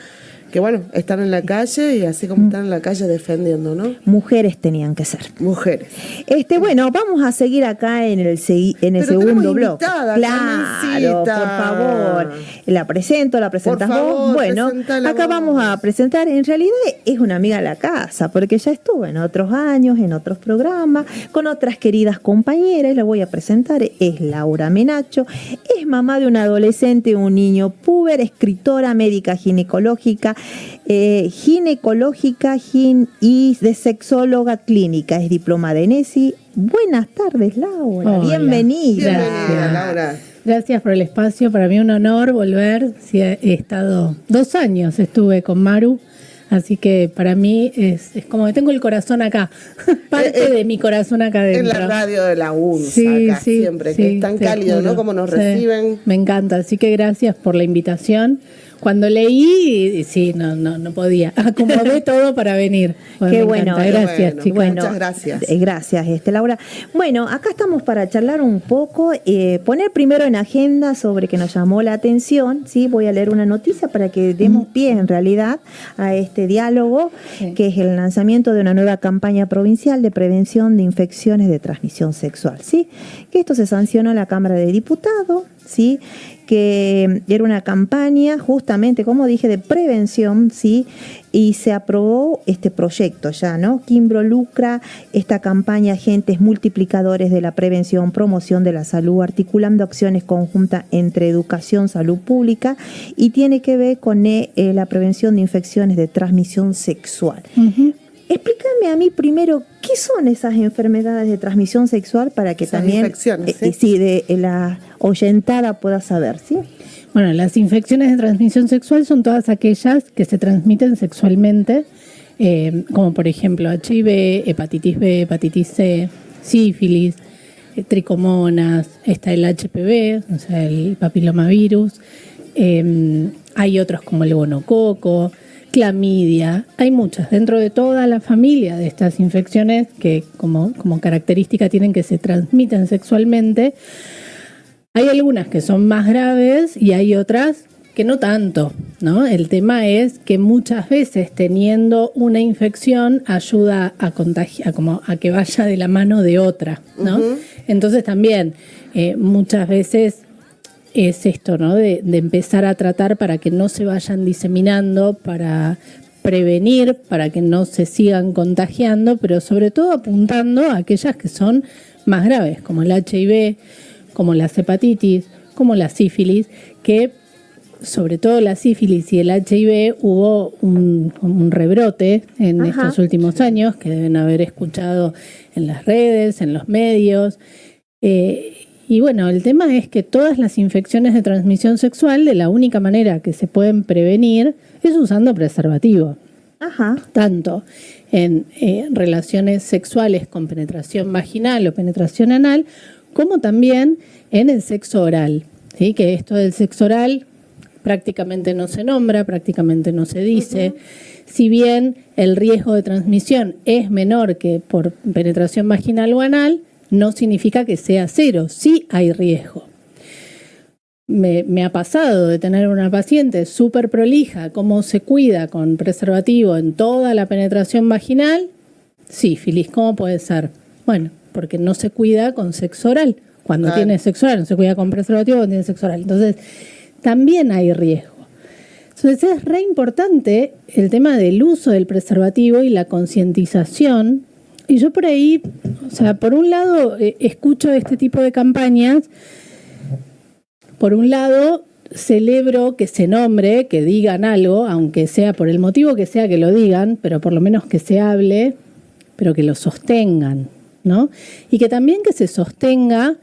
que bueno, están en la calle y así como están en la calle defendiendo, ¿no? Mujeres tenían que ser. Mujeres. Bueno, vamos a seguir acá en el segundo bloque. Claro, por favor. La presentas vos. Bueno, acá vamos a presentar, en realidad es una amiga de la casa, porque ya estuvo en otros años, en otros programas, con otras queridas compañeras, la voy a presentar, es Laura Menacho, es mamá de un adolescente, un niño puber, escritora, médica ginecológica, y de sexóloga clínica, es diploma de ENESI. Buenas tardes, Laura. Hola. Bienvenida. Bienvenida, Laura. Gracias por el espacio, para mí un honor volver. Sí, he estado 2 años, estuve con Maru, así que para mí es como que tengo el corazón acá, parte de mi corazón acá dentro. En la radio de la UNSA, Sí, acá sí, siempre, sí, que es tan te cálido, juro. ¿no? Como nos Sí, reciben. me encanta, así que gracias por la invitación. Cuando leí, sí, no podía. Acomodé todo para venir. Qué me bueno. encanta. Gracias, Bueno, chicos. muchas gracias. Gracias, Laura. Bueno, acá estamos para charlar un poco, poner primero en agenda sobre que nos llamó la atención, ¿sí? Voy a leer una noticia para que demos pie en realidad a este diálogo, Sí. que es el lanzamiento de una nueva campaña provincial de prevención de infecciones de transmisión sexual, ¿sí? Que esto se sancionó en la Cámara de Diputados, ¿sí? Que era una campaña justamente, como dije, de prevención, ¿sí? Y se aprobó este proyecto ya, ¿no? Que involucra esta campaña agentes multiplicadores de la prevención, promoción de la salud, articulando acciones conjuntas entre educación, salud pública, y tiene que ver con la prevención de infecciones de transmisión sexual. Ujú. Explícame a mí primero, ¿qué son esas enfermedades de transmisión sexual para que Esas también infecciones, ¿sí? sí, de la oyentada pueda saber, ¿sí? Bueno, las infecciones de transmisión sexual son todas aquellas que se transmiten sexualmente, como por ejemplo HIV, hepatitis B, hepatitis C, sífilis, tricomonas, está el HPV, o sea, el papilomavirus, hay otros como el gonococo, clamidia, hay muchas dentro de toda la familia de estas infecciones que como característica tienen que se transmiten sexualmente. Hay algunas que son más graves y hay otras que no tanto, ¿no? El tema es que muchas veces teniendo una infección ayuda a contagiar, como a que vaya de la mano de otra, ¿no? Entonces también muchas veces es esto, ¿no? De empezar a tratar para que no se vayan diseminando, para prevenir, para que no se sigan contagiando, pero sobre todo apuntando a aquellas que son más graves, como el HIV, como las hepatitis, como la sífilis, que sobre todo la sífilis y el HIV hubo un rebrote en estos últimos años, que deben haber escuchado en las redes, en los medios. Y bueno, el tema es que todas las infecciones de transmisión sexual, de la única manera que se pueden prevenir es usando preservativo. Ajá. Tanto en relaciones sexuales con penetración vaginal o penetración anal, como también en el sexo oral, ¿sí? Que esto del sexo oral prácticamente no se nombra, prácticamente no se dice. Si bien el riesgo de transmisión es menor que por penetración vaginal o anal, no significa que sea cero, sí hay riesgo. Me ha pasado de tener una paciente súper prolija, cómo se cuida con preservativo en toda la penetración vaginal, sífilis, ¿cómo puede ser? Bueno, porque no se cuida con sexo oral. Cuando tiene sexo oral, no se cuida con preservativo cuando tiene sexo oral. Entonces, también hay riesgo. Entonces, es re importante el tema del uso del preservativo y la concientización. Y yo por ahí, o sea, por un lado, escucho este tipo de campañas. Por un lado, celebro que se nombre, que digan algo, aunque sea por el motivo que sea que lo digan, pero por lo menos que se hable, pero que lo sostengan, ¿no? Y que también que se sostenga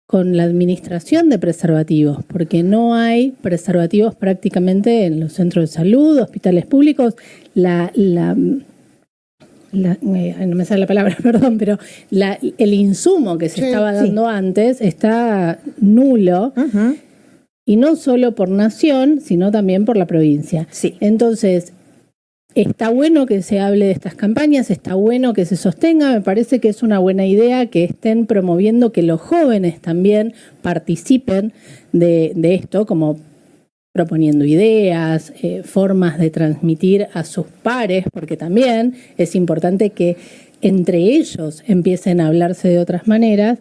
con la administración de preservativos, porque no hay preservativos prácticamente en los centros de salud, hospitales públicos. No me sale la palabra, perdón, pero el insumo que se estaba dando antes está nulo. Uh-huh. Y no solo por nación, sino también por la provincia. Sí. Entonces, está bueno que se hable de estas campañas, está bueno que se sostenga, me parece que es una buena idea que estén promoviendo que los jóvenes también participen de esto, como proponiendo ideas, formas de transmitir a sus pares, porque también es importante que entre ellos empiecen a hablarse de otras maneras.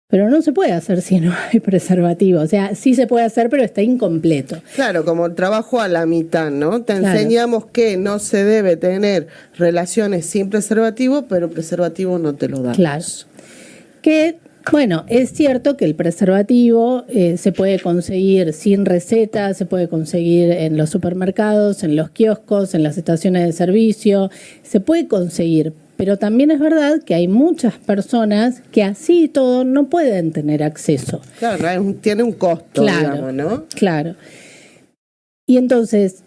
Pero no se puede hacer si no hay preservativo. O sea, sí se puede hacer, pero está incompleto. Claro, como el trabajo a la mitad, ¿no? Te enseñamos que no se debe tener relaciones sin preservativo, pero preservativo no te lo damos. Claro. Que, bueno, es cierto que el preservativo se puede conseguir sin receta, se puede conseguir en los supermercados, en los kioscos, en las estaciones de servicio, se puede conseguir. Pero también es verdad que hay muchas personas que así y todo no pueden tener acceso. Claro, tiene un costo, digamos, ¿no? Claro. Y entonces,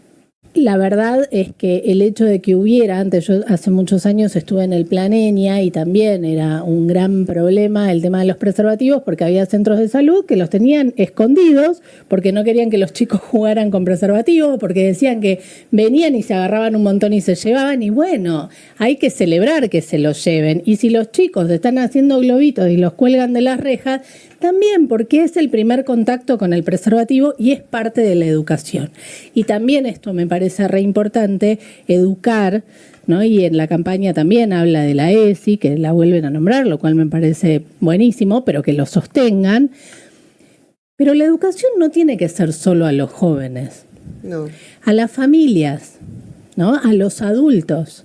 la verdad es que el hecho de que hubiera, antes yo hace muchos años estuve en el Plan Enia y también era un gran problema el tema de los preservativos porque había centros de salud que los tenían escondidos porque no querían que los chicos jugaran con preservativos, porque decían que venían y se agarraban un montón y se llevaban, y bueno, hay que celebrar que se los lleven. Y si los chicos están haciendo globitos y los cuelgan de las rejas, también porque es el primer contacto con el preservativo y es parte de la educación. Y también esto me parece re importante, educar, ¿no? Y en la campaña también habla de la ESI, que la vuelven a nombrar, lo cual me parece buenísimo, pero que lo sostengan. Pero la educación no tiene que ser solo a los jóvenes, no. A las familias, ¿no? A los adultos,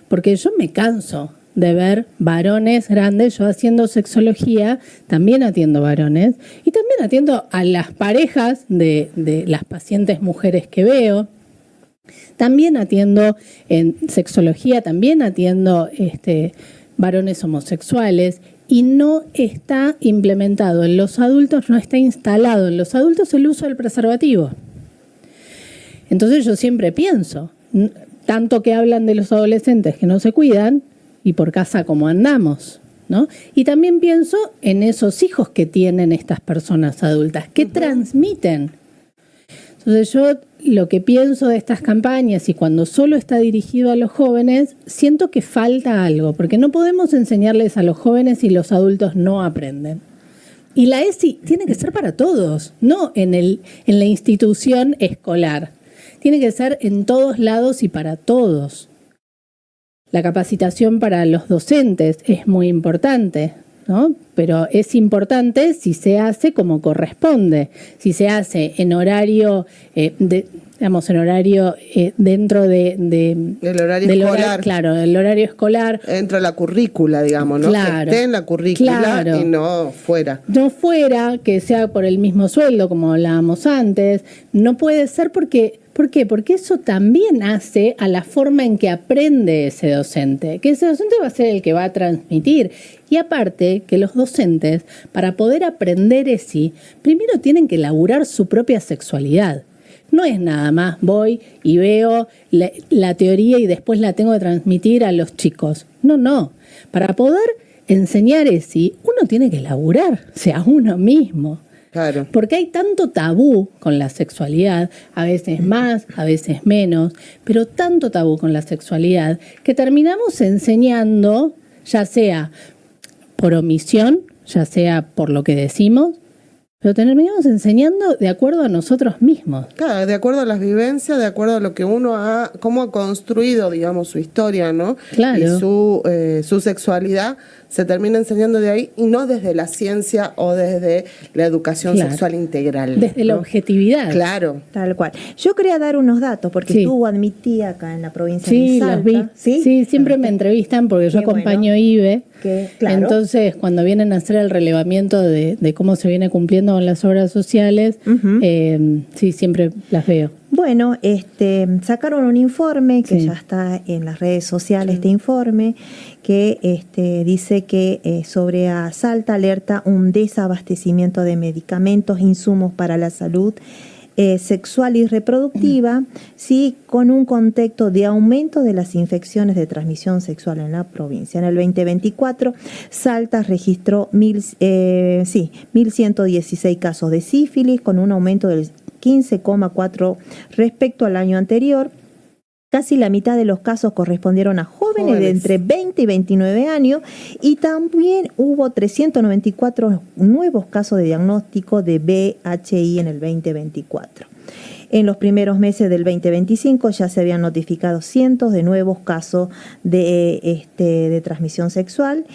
porque yo me canso de ver varones grandes. Yo haciendo sexología también atiendo varones y también atiendo a las parejas de las pacientes mujeres que veo. También atiendo en sexología, también atiendo varones homosexuales, y no está implementado en los adultos, no está instalado en los adultos el uso del preservativo. Entonces yo siempre pienso, tanto que hablan de los adolescentes que no se cuidan, y por casa como andamos, ¿no? Y también pienso en esos hijos que tienen estas personas adultas, que transmiten. Entonces yo lo que pienso de estas campañas, y cuando solo está dirigido a los jóvenes, siento que falta algo, porque no podemos enseñarles a los jóvenes y los adultos no aprenden. Y la ESI tiene que ser para todos, no en la institución escolar. Tiene que ser en todos lados y para todos. La capacitación para los docentes es muy importante, ¿no? Pero es importante si se hace como corresponde, si se hace en horario, dentro del horario escolar. Claro, el horario escolar. Dentro de la currícula, digamos, ¿no? Claro, que esté en la currícula y no fuera. No fuera, que sea por el mismo sueldo, como hablábamos antes. No puede ser porque... ¿Por qué? Porque eso también hace a la forma en que aprende ese docente, que ese docente va a ser el que va a transmitir. Y aparte, que los docentes, para poder aprender ESI, primero tienen que elaborar su propia sexualidad. No es nada más voy y veo la teoría y después la tengo que transmitir a los chicos. No. Para poder enseñar ESI, uno tiene que elaborarse a uno mismo. Claro. Porque hay tanto tabú con la sexualidad, a veces más, a veces menos, pero tanto tabú con la sexualidad que terminamos enseñando, ya sea por omisión, ya sea por lo que decimos, pero terminamos enseñando de acuerdo a nosotros mismos. Claro, de acuerdo a las vivencias, de acuerdo a lo que uno cómo ha construido, digamos, su historia, ¿no? Claro. Y su sexualidad se termina enseñando de ahí y no desde la ciencia o desde la educación sexual integral. Desde la objetividad. Claro. Tal cual. Yo quería dar unos datos porque estuvo mi tía acá en la provincia de Salta. Los vi. Sí, siempre me entrevistan porque yo acompaño IBE. Claro. Entonces, cuando vienen a hacer el relevamiento de cómo se viene cumpliendo No, las obras sociales, sí, siempre las veo. Bueno, sacaron un informe que ya está en las redes sociales, este informe, que dice que sobre Salta alerta un desabastecimiento de medicamentos, insumos para la salud sexual y reproductiva, sí, con un contexto de aumento de las infecciones de transmisión sexual en la provincia. En el 2024, Salta registró 1.116 casos de sífilis, con un aumento del 15,4% respecto al año anterior. Casi la mitad de los casos correspondieron a jóvenes de entre 20 y 29 años, y también hubo 394 nuevos casos de diagnóstico de VIH en el 2024. En los primeros meses del 2025 ya se habían notificado cientos de nuevos casos de transmisión sexual,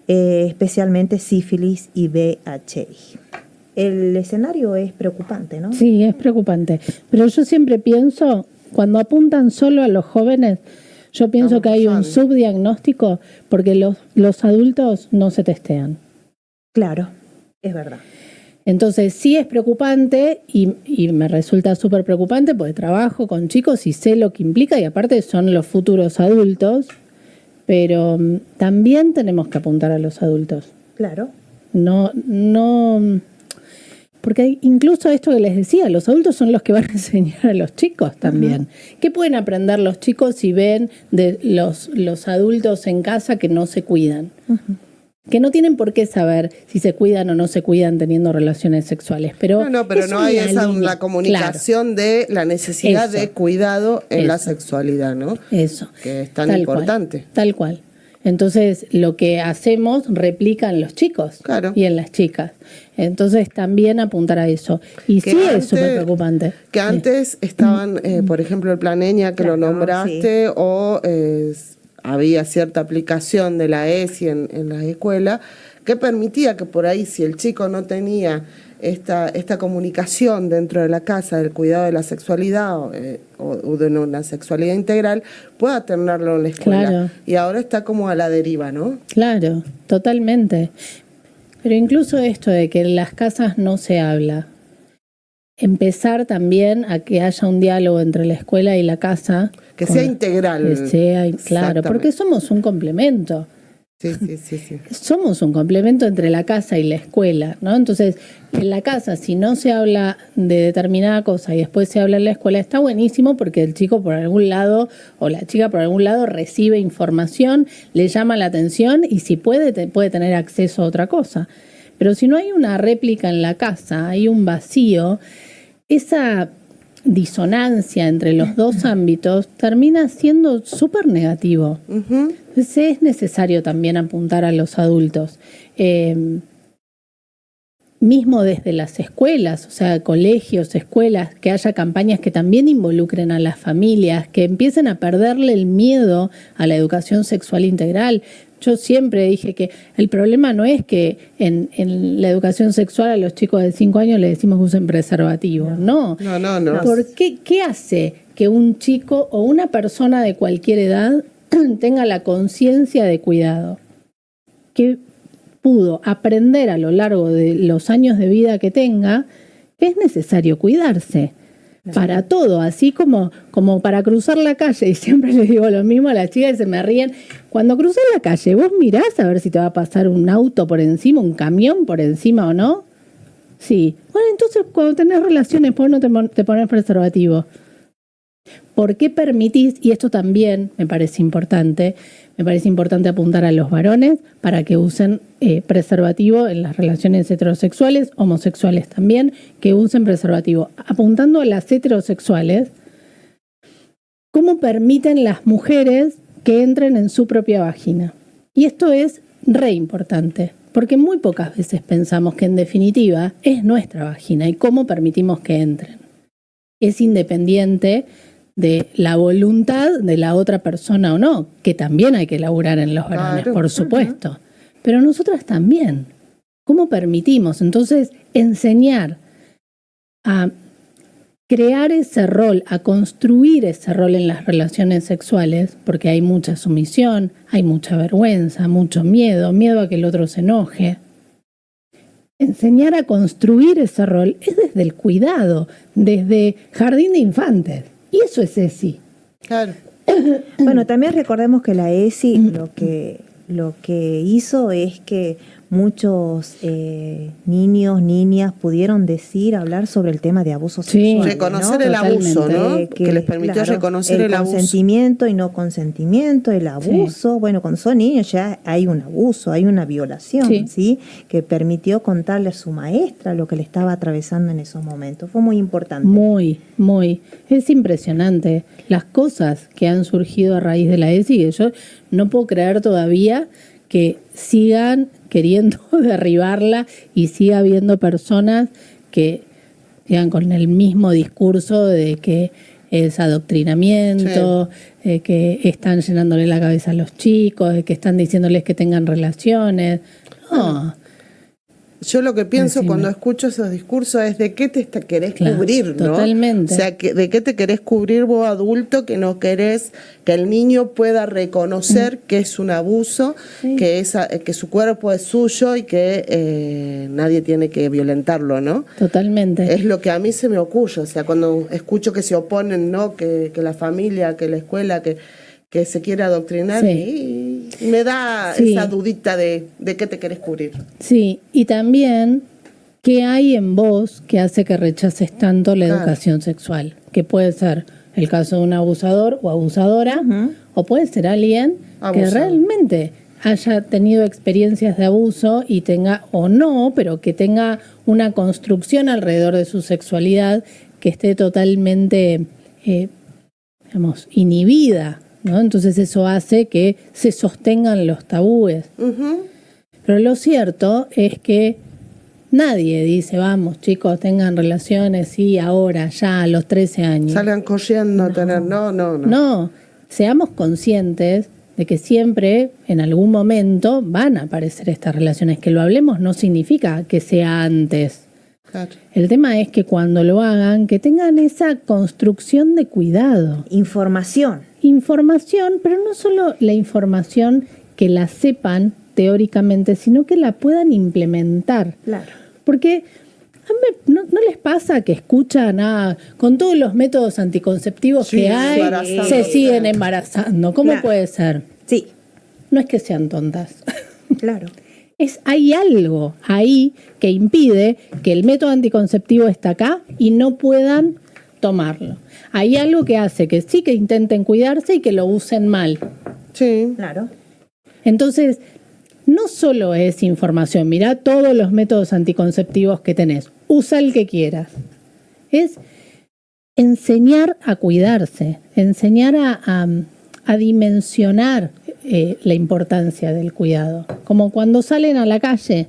especialmente sífilis y VIH. El escenario es preocupante, ¿no? Sí, es preocupante. Pero yo siempre pienso, cuando apuntan solo a los jóvenes, yo pienso que hay un subdiagnóstico porque los adultos no se testean. Claro, es verdad. Entonces sí es preocupante y me resulta súper preocupante porque trabajo con chicos y sé lo que implica, y aparte son los futuros adultos, pero también tenemos que apuntar a los adultos. Claro. No, porque incluso esto que les decía, los adultos son los que van a enseñar a los chicos también. ¿Qué pueden aprender los chicos si ven de los adultos en casa que no se cuidan? Que no tienen por qué saber si se cuidan o no se cuidan teniendo relaciones sexuales. Pero no hay la comunicación de la necesidad de cuidado en la sexualidad, ¿no? Eso. Que es tan importante. Tal cual. Entonces, lo que hacemos replica en los chicos y en las chicas. Entonces, también apuntar a eso. Y que sí es súper preocupante. Que antes estaban, por ejemplo, el Plan Eña, que lo nombraste, o había cierta aplicación de la ESI en las escuelas, que permitía que por ahí, si el chico no tenía esta comunicación dentro de la casa del cuidado de la sexualidad o de una sexualidad integral, pueda tenerlo en la escuela. Claro. Y ahora está como a la deriva, ¿no? Claro, totalmente. Pero incluso esto de que en las casas no se habla, empezar también a que haya un diálogo entre la escuela y la casa. Que sea integral. Que sea, claro, porque somos un complemento. Sí. Somos un complemento entre la casa y la escuela, ¿no? Entonces, en la casa, si no se habla de determinada cosa y después se habla en la escuela, está buenísimo porque el chico por algún lado o la chica por algún lado recibe información, le llama la atención y si puede tener acceso a otra cosa. Pero si no hay una réplica en la casa, hay un vacío, esa disonancia entre los dos ámbitos termina siendo súper negativo. Entonces es necesario también apuntar a los adultos. Mismo desde las escuelas, o sea, colegios, escuelas, que haya campañas que también involucren a las familias, que empiecen a perderle el miedo a la educación sexual integral. Yo siempre dije que el problema no es que en la educación sexual a los chicos de 5 años les decimos que usen preservativo. No. ¿Por qué? ¿Qué hace que un chico o una persona de cualquier edad tenga la conciencia de cuidado? Que pudo aprender a lo largo de los años de vida que tenga que es necesario cuidarse. Para todo, así como para cruzar la calle, y siempre les digo lo mismo a las chicas y se me ríen, cuando cruzas la calle, ¿vos mirás a ver si te va a pasar un auto por encima, un camión por encima o no? Sí. Bueno, entonces cuando tenés relaciones, ¿por qué no te pones preservativo? ¿Por qué permitís? Y esto también me parece importante apuntar a los varones para que usen preservativo en las relaciones heterosexuales, homosexuales también, que usen preservativo. Apuntando a las heterosexuales, ¿cómo permiten las mujeres que entren en su propia vagina? Y esto es re importante, porque muy pocas veces pensamos que en definitiva es nuestra vagina y cómo permitimos que entren. Es independiente de la voluntad de la otra persona o no, que también hay que laburar en los varones, por supuesto. Pero nosotras también. ¿Cómo permitimos? Entonces, enseñar a crear ese rol, a construir ese rol en las relaciones sexuales, porque hay mucha sumisión, hay mucha vergüenza, mucho miedo a que el otro se enoje. enseñar a construir ese rol es desde el cuidado, desde jardín de infantes. Y eso es ESI. Claro. Bueno, también recordemos que la ESI lo que hizo es que muchos niños, niñas pudieron hablar sobre el tema de abuso sexual. Reconocer ¿no? el abuso, ¿no? Que les permitió reconocer el abuso. consentimiento y no consentimiento, el abuso. Sí. Bueno, cuando son niños ya hay un abuso, hay una violación, ¿sí? Que permitió contarle a su maestra lo que le estaba atravesando en esos momentos. Fue muy importante. Muy. Es impresionante las cosas que han surgido a raíz de la ESI, que yo no puedo creer todavía que sigan queriendo derribarla y siga habiendo personas que sigan con el mismo discurso de que es adoctrinamiento, que están llenándole la cabeza a los chicos, de que están diciéndoles que tengan relaciones. No. Yo lo que pienso cuando escucho esos discursos es de qué te querés cubrir, ¿no? Totalmente. O sea, de qué te querés cubrir vos adulto, que no querés que el niño pueda reconocer que es un abuso, que su cuerpo es suyo y que nadie tiene que violentarlo, ¿no? Totalmente. Es lo que a mí se me ocurre, o sea, cuando escucho que se oponen, ¿no? Que la familia, que la escuela, que se quiere adoctrinar, y me da esa dudita de qué te querés cubrir. Sí, y también qué hay en vos que hace que rechaces tanto la educación sexual, que puede ser el caso de un abusador o abusadora, o puede ser alguien que realmente haya tenido experiencias de abuso y tenga, o no, pero que tenga una construcción alrededor de su sexualidad que esté totalmente, inhibida, ¿no? Entonces eso hace que se sostengan los tabúes. Pero lo cierto es que nadie dice, vamos chicos, tengan relaciones, sí, ahora, ya, a los 13 años. Salgan corriendo a tener, no. No, seamos conscientes de que siempre, en algún momento, van a aparecer estas relaciones. Que lo hablemos no significa que sea antes. Claro. El tema es que cuando lo hagan, que tengan esa construcción de cuidado. Información, pero no solo la información que la sepan teóricamente, sino que la puedan implementar. Claro. Porque ¿no les pasa que escuchan con todos los métodos anticonceptivos que hay, se siguen embarazando? ¿Cómo puede ser? Sí. No es que sean tontas. Claro. Hay algo ahí que impide que el método anticonceptivo está acá y no puedan tomarlo. Hay algo que hace que sí que intenten cuidarse y que lo usen mal. Sí. Claro. Entonces, no solo es información, mirá todos los métodos anticonceptivos que tenés, usa el que quieras. Es enseñar a cuidarse, enseñar a dimensionar la importancia del cuidado. Como cuando salen a la calle,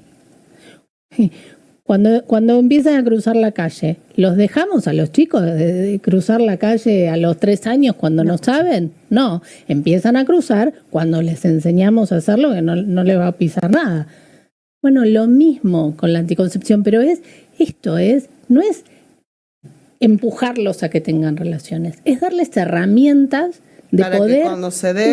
cuando empiezan a cruzar la calle, ¿los dejamos a los chicos de cruzar la calle a los 3 años cuando no saben? No, empiezan a cruzar cuando les enseñamos a hacerlo, que no les va a pisar nada. Bueno, lo mismo con la anticoncepción, pero no es empujarlos a que tengan relaciones, es darles herramientas de para poder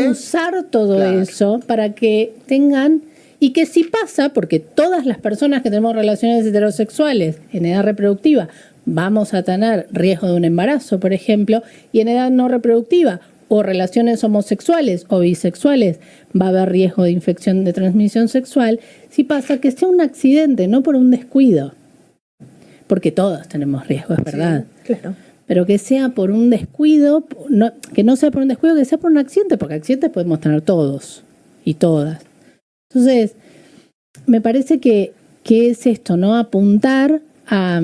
usar todo eso para que tengan. Y que si pasa, porque todas las personas que tenemos relaciones heterosexuales en edad reproductiva vamos a tener riesgo de un embarazo, por ejemplo, y en edad no reproductiva o relaciones homosexuales o bisexuales va a haber riesgo de infección de transmisión sexual, si pasa que sea un accidente, no por un descuido. Porque todos tenemos riesgo, es verdad. Sí, claro. Pero que sea por un descuido, que no sea por un descuido, que sea por un accidente, porque accidentes podemos tener todos y todas. Entonces, me parece que es esto, ¿no? Apuntar a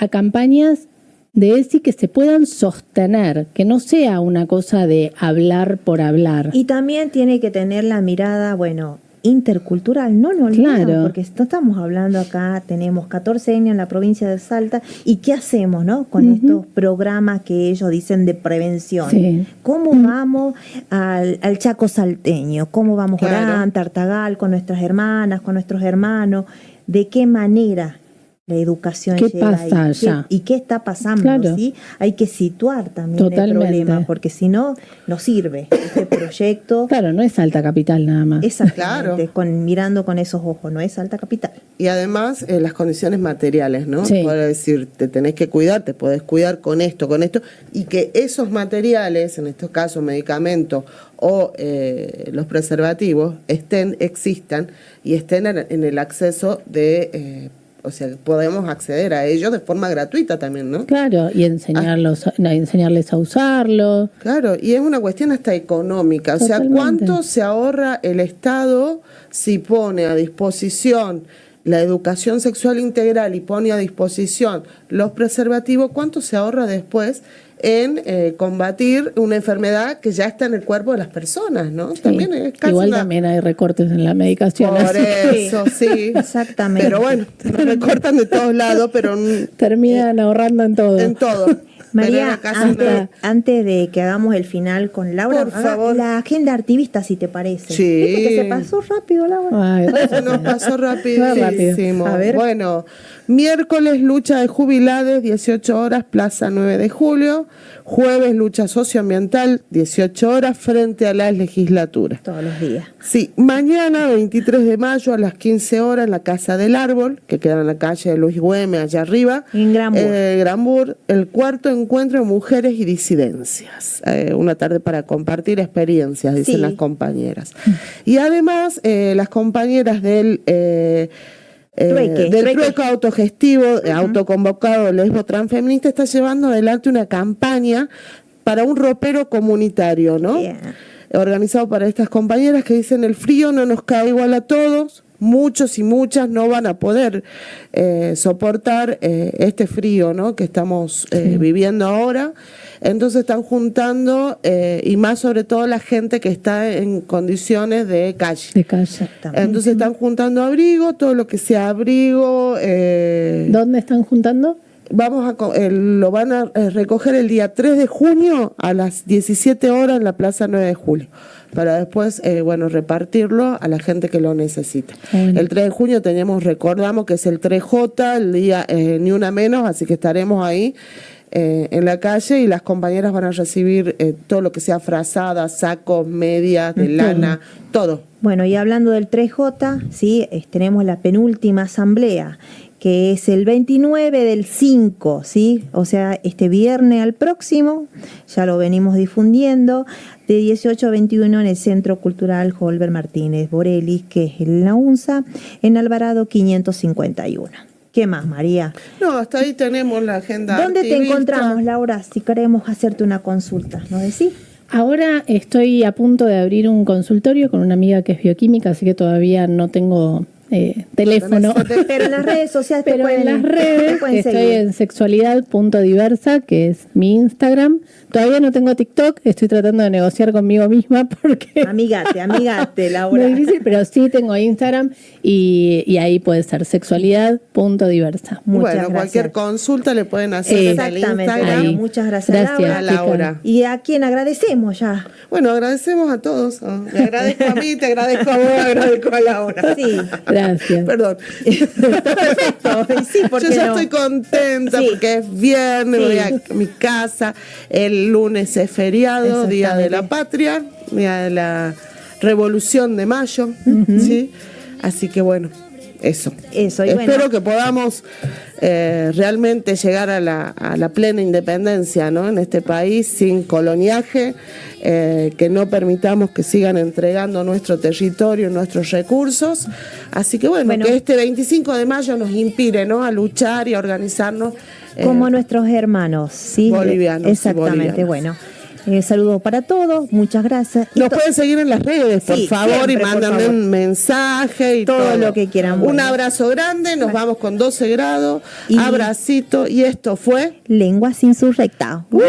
campañas de ESI que se puedan sostener, que no sea una cosa de hablar por hablar. Y también tiene que tener la mirada, intercultural, no olvidemos, claro. Porque estamos hablando acá, tenemos 14 años en la provincia de Salta, y ¿qué hacemos, no? Con estos programas que ellos dicen de prevención. Sí. ¿Cómo vamos al Chaco salteño? ¿Cómo vamos a Orán, Tartagal, con nuestras hermanas, con nuestros hermanos? ¿De qué manera la educación ¿Qué llega pasa allá? y qué está pasando, Claro. ¿sí? Hay que situar también Totalmente. el problema, porque si no, no sirve este proyecto. Claro, no es alta capital nada más. Exactamente, mirando con esos ojos, no es alta capital. Y además las condiciones materiales, ¿no? Sí. Puedo decir, te tenés que cuidar, te podés cuidar con esto, y que esos materiales, en estos casos medicamentos o los preservativos, existan y estén en el acceso de... o sea, podemos acceder a ellos de forma gratuita también, ¿no? Claro, y enseñarles a usarlo. Claro, y es una cuestión hasta económica. O sea, Totalmente. ¿cuánto se ahorra el Estado si pone a disposición la educación sexual integral y pone a disposición los preservativos? ¿Cuánto se ahorra después en combatir una enfermedad que ya está en el cuerpo de las personas, ¿no? Sí. También es casi Igual una... también hay recortes en la medicación. Por así que eso, sí. Exactamente. Pero bueno, nos recortan de todos lados, pero terminan ahorrando en todo. en todo. María, Pero en la casa antes de que hagamos el final con Laura, Por haga favor. la agenda activista, si te parece. Sí. Viste que se pasó rápido, Laura. Ay, Se nos pasó Va rápido. rapidísimo. A ver. Bueno, miércoles lucha de jubilades, 18 horas, Plaza 9 de Julio. Jueves lucha socioambiental, 18 horas, frente a las legislaturas. Todos los días. Sí, mañana 23 de mayo a las 15 horas en la Casa del Árbol, que queda en la calle de Luis Güemes, allá arriba. En Granburg. Granburg, el cuarto encuentro de mujeres y disidencias. Una tarde para compartir experiencias, dicen Sí. las compañeras. Y además, las compañeras del trueque autogestivo, autoconvocado lesbo transfeminista, está llevando adelante una campaña para un ropero comunitario, ¿no? Yeah. Organizado para estas compañeras que dicen: el frío no nos cae igual a todos, muchos y muchas no van a poder soportar este frío, ¿no?, que estamos viviendo ahora. Entonces están juntando, y más sobre todo la gente que está en condiciones de calle. De calle. Exactamente. Entonces están juntando abrigo, todo lo que sea abrigo. ¿Dónde están juntando? Lo van a recoger el día 3 de junio a las 17 horas en la Plaza 9 de Julio, para después, repartirlo a la gente que lo necesita. Bueno. El 3 de junio recordamos que es el 3J, el día Ni Una Menos, así que estaremos ahí en la calle, y las compañeras van a recibir todo lo que sea frazadas, sacos, medias, de lana, todo. Bueno, y hablando del 3J, sí, tenemos la penúltima asamblea, que es el 29 del 5, ¿sí? O sea, este viernes al próximo, ya lo venimos difundiendo, de 18 a 21 en el Centro Cultural Holber Martínez Borelis, que es en la UNSA, en Alvarado 551. ¿Qué más, María? No, hasta ahí tenemos la agenda. ¿Dónde te activista. encontramos, Laura, si queremos hacerte una consulta? ¿Nos decís? Ahora estoy a punto de abrir un consultorio con una amiga que es bioquímica, así que todavía no tengo teléfono. Pero en las redes sociales te Pero pueden, en las te redes pueden estoy seguir. en sexualidad.diversa, que es mi Instagram. Todavía no tengo TikTok, estoy tratando de negociar conmigo misma porque Amigate, Laura. muy difícil, pero sí tengo Instagram y ahí puede ser sexualidad.diversa. Muchas Bueno, gracias. cualquier consulta le pueden hacer en el Exactamente. Instagram. Bueno, muchas gracias, Gracias, Laura. ¿Y a quién agradecemos ya? Bueno, agradecemos a todos. Me agradezco a mí, te agradezco a vos, agradezco a Laura. Sí. Gracias. Perdón. Perfecto. Sí, ¿por Yo qué ya no? estoy contenta Sí. porque es viernes, Sí. voy a mi casa, el lunes es feriado, Día de la Exactamente. Patria, Día de la Revolución de Mayo, ¿sí? Así que bueno, eso. Eso, y Espero bueno. que podamos realmente llegar a la plena independencia, ¿no?, en este país, sin coloniaje, que no permitamos que sigan entregando nuestro territorio, nuestros recursos. Así que bueno, que este 25 de mayo nos inspire, ¿no?, a luchar y a organizarnos. Como nuestros hermanos, ¿sí? Bolivianos y Exactamente, bolivianas. bueno. Saludos para todos, muchas gracias. Y Nos pueden seguir en las redes, por Sí, favor, siempre, y por mándenme favor. un mensaje y Todo lo que quieran. Un Bueno. abrazo grande, nos vamos con 12 grados, Y- abracito, y esto fue... Lenguas insurrectas. ¡Uh!